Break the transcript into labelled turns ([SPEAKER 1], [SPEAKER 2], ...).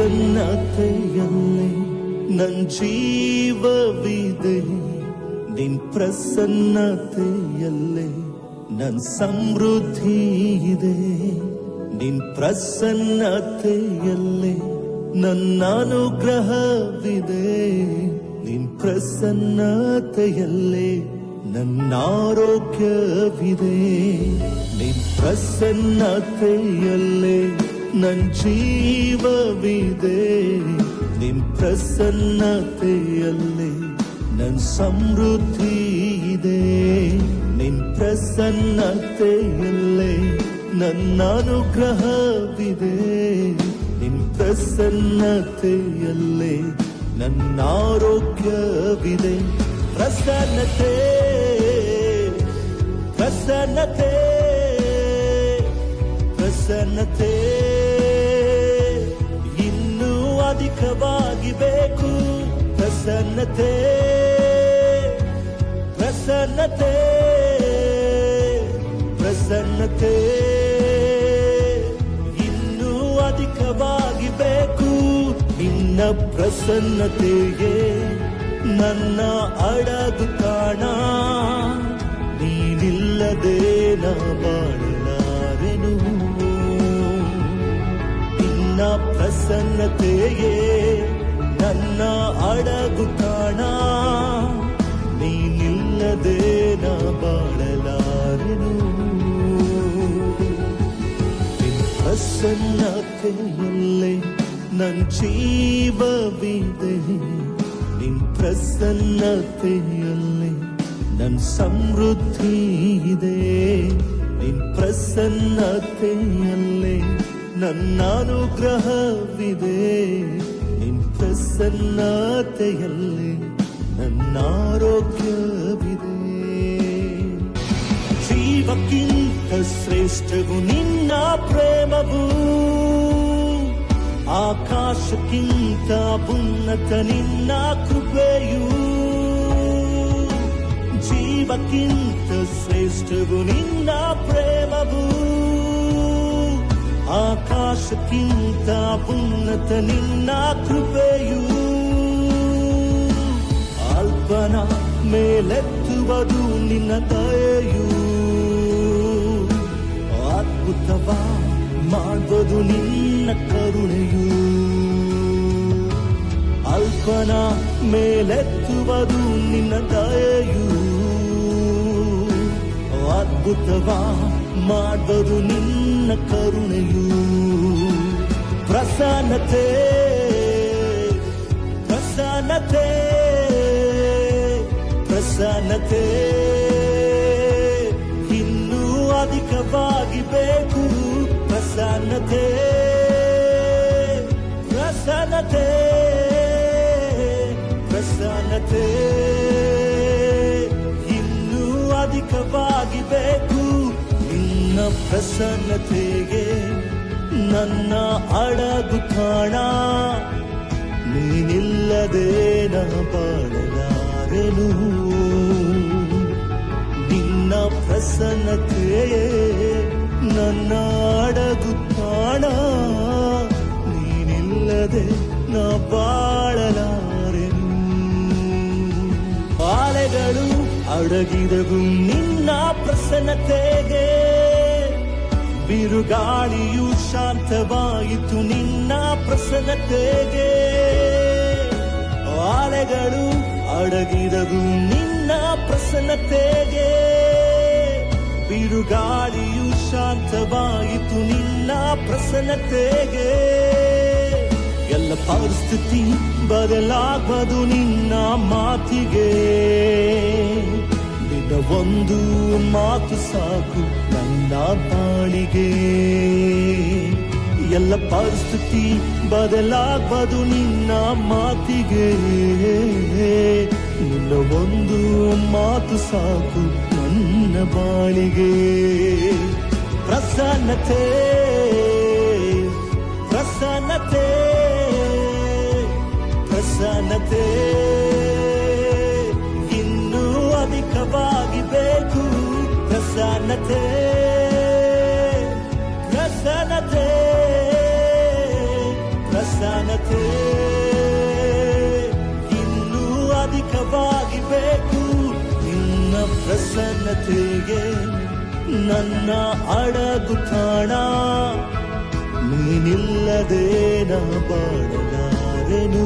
[SPEAKER 1] ಪ್ರಸನ್ನತೆಯಲ್ಲಿ ನನ್ ಜೀವವಿದೆ, ನಿನ್ ಪ್ರಸನ್ನತೆಯಲ್ಲೇ ನನ್ ಸಮೃದ್ಧಿ ಇದೆ. ನಿನ್ ಪ್ರಸನ್ನತೆಯಲ್ಲೇ ನನ್ನ ಅನುಗ್ರಹವಿದೆ, ನಿನ್ ಪ್ರಸನ್ನತೆಯಲ್ಲೇ ನನ್ನ ಆರೋಗ್ಯವಿದೆ. ನಿನ್ ಪ್ರಸನ್ನತೆಯಲ್ಲೇ ನನ್ ಜೀವವಿದೆ, ನಿನ್ ಪ್ರಸನ್ನತೆಯಲ್ಲೇ ನನ್ ಸಮೃದ್ಧಿ ಇದೆ. ನಿನ್ ಪ್ರಸನ್ನತೆಯಲ್ಲೇ ನನ್ನ ಅನುಗ್ರಹವಿದೆ, ನಿನ್ ಪ್ರಸನ್ನತೆಯಲ್ಲೇ ನನ್ನ ಆರೋಗ್ಯವಿದೆ. ಪ್ರಸನ್ನತೆ ಪ್ರಸನ್ನತೆ ಪ್ರಸನ್ನತೆ ಇನ್ನೂ ಅಧಿಕವಾಗಿ ಬೇಕು. ಪ್ರಸನ್ನತೆ ಪ್ರಸನ್ನತೆ ಪ್ರಸನ್ನತೆ ಇನ್ನೂ ಅಧಿಕವಾಗಿ ಬೇಕು. ನಿನ್ನ ಪ್ರಸನ್ನತೆಗೆ ನನ್ನ ಅಡಗು ತಾಣ, ನೀನಿಲ್ಲದೆ ನಾ ಬಾಳಲಾರೆನು. ನಿನ್ನ ಪ್ರಸನ್ನತೆಗೆ ನನ್ನ ಅಡಗು ತಾಣ, ನೀನಿಲ್ಲದೆ ನಾ ಬಾಳಲಾರೆನು. ನಿನ್ನ ಪ್ರಸನ್ನತೆಯಲ್ಲೇ ನನ್ ಜೀವವಿದೆ, ನಿನ್ ಪ್ರಸನ್ನತೆಯಲ್ಲೇ ನನ್ ಸಮೃದ್ಧಿ ಇದೆ. ನಿನ್ ಪ್ರಸನ್ನತೆಯಲ್ಲೇ ನನ್ನ ಅನುಗ್ರಹವಿದೆ, ನಿನ್ ಪ್ರಸನ್ನತೆಯಲ್ಲೇ ನನ್ನ ಆರೋಗ್ಯವಿದೆ. ಜೀವಕ್ಕಿಂತ ಶ್ರೇಷ್ಠವು ನಿನ್ನ ಪ್ರೇಮವು, ಆಕಾಶಕ್ಕಿಂತ ಉನ್ನತ ನಿನ್ನ ಕೃಪೆಯು. ಜೀವಕ್ಕಿಂತ ಶ್ರೇಷ್ಠವು ನಿನ್ನ ಪ್ರೇಮವು, ಆಕಾಶಕ್ಕಿಂತ ಉನ್ನತ ನಿನ್ನ ಕೃಪೆಯು. ಅಲ್ಪನ ಮೇಲೆತ್ತುವುದು ನಿನ್ನ ದಯೆಯು, ಅದ್ಭುತವ ಮಾಡುವುದು ನಿನ್ನ ಕರುಣೆಯು. ಅಲ್ಪನ ಮೇಲೆತ್ತುವುದು ನಿನ್ನ ದಯೆಯು, ಅದ್ಭುತವ ಮಾಡುವುದು ನಿನ್ನ ಕರುಣೆಯು. ಪ್ರಸನ್ನತೆ ಪ್ರಸನ್ನತೆ ಪ್ರಸನ್ನತೆ ಇನ್ನೂ ಅಧಿಕವಾಗಿ ಬೇಕು. ಪ್ರಸನ್ನತೆ ಪ್ರಸನ್ನತೆ ಪ್ರಸನ್ನತೆ ಇನ್ನೂ ಅಧಿಕವಾಗಿ ಬೇಕು. ನಿನ್ನ ಪ್ರಸನ್ನತೆಗೆ ನನ್ನ ಅಡಗು ತಾಣ, ನೀನಿಲ್ಲದೆ ನಾ ಬಾಳಲಾರೆನು. ನಿನ್ನ ಪ್ರಸನ್ನತೆಯೇ ನನ್ನ ಅಡಗು ತಾಣ, ನೀನಿಲ್ಲದೆ ನಾ ಬಾಳಲಾರೆನು. ಅಲೆಗಳು ಅಡಗಿದವು ನಿನ್ನ ಪ್ರಸನ್ನತೆಗೆ, ಬಿರುಗಾಳಿಯು ಶಾಂತವಾಯಿತು ನಿನ್ನ ಪ್ರಸನ್ನತೆಗೆ. ಅಲೆಗಳು ಅಡಗಿದವು ನಿನ್ನ ಪ್ರಸನ್ನತೆಗೆ, ಬಿರುಗಾಳಿಯು ಶಾಂತವಾಯಿತು ನಿನ್ನ ಪ್ರಸನ್ನತೆಗೆ. ಎಲ್ಲ ಪರಿಸ್ಥಿತಿ ಬದಲಾಗದು ನಿನ್ನ ಮಾತಿಗೆ, ನಿನ್ನ ಒಂದು ಮಾತು ಸಾಕು ನನ್ನ ಬಾಳಿಗೆ. ಎಲ್ಲ ಪರಿಸ್ಥಿತಿ ಬದಲಾಗದು ನಿನ್ನ ಮಾತಿಗೆ, ನಿನ್ನ ಒಂದು ಮಾತು ಸಾಕು ನನ್ನ ಬಾಳಿಗೆ. ಪ್ರಸನ್ನತೆ ಪ್ರಸನ್ನತೆ ಪ್ರಸನ್ನತೆ ಇನ್ನೂ ಅಧಿಕವಾಗಿ ಬೇಕು. ಪ್ರಸನ್ನತೆ ಪ್ರಸನ್ನತೆ ಪ್ರಸನ್ನತೆ ಇನ್ನೂ ಅಧಿಕವಾಗಿ ಬೇಕು ನಿನ್ನ ಪ್ರಸನ್ನತೆಗೆ ನನ್ನ ಅಡಗು ತಾಣ ನೀನಿಲ್ಲದೆ ನಾ ಬಾಳಲಾರೆನು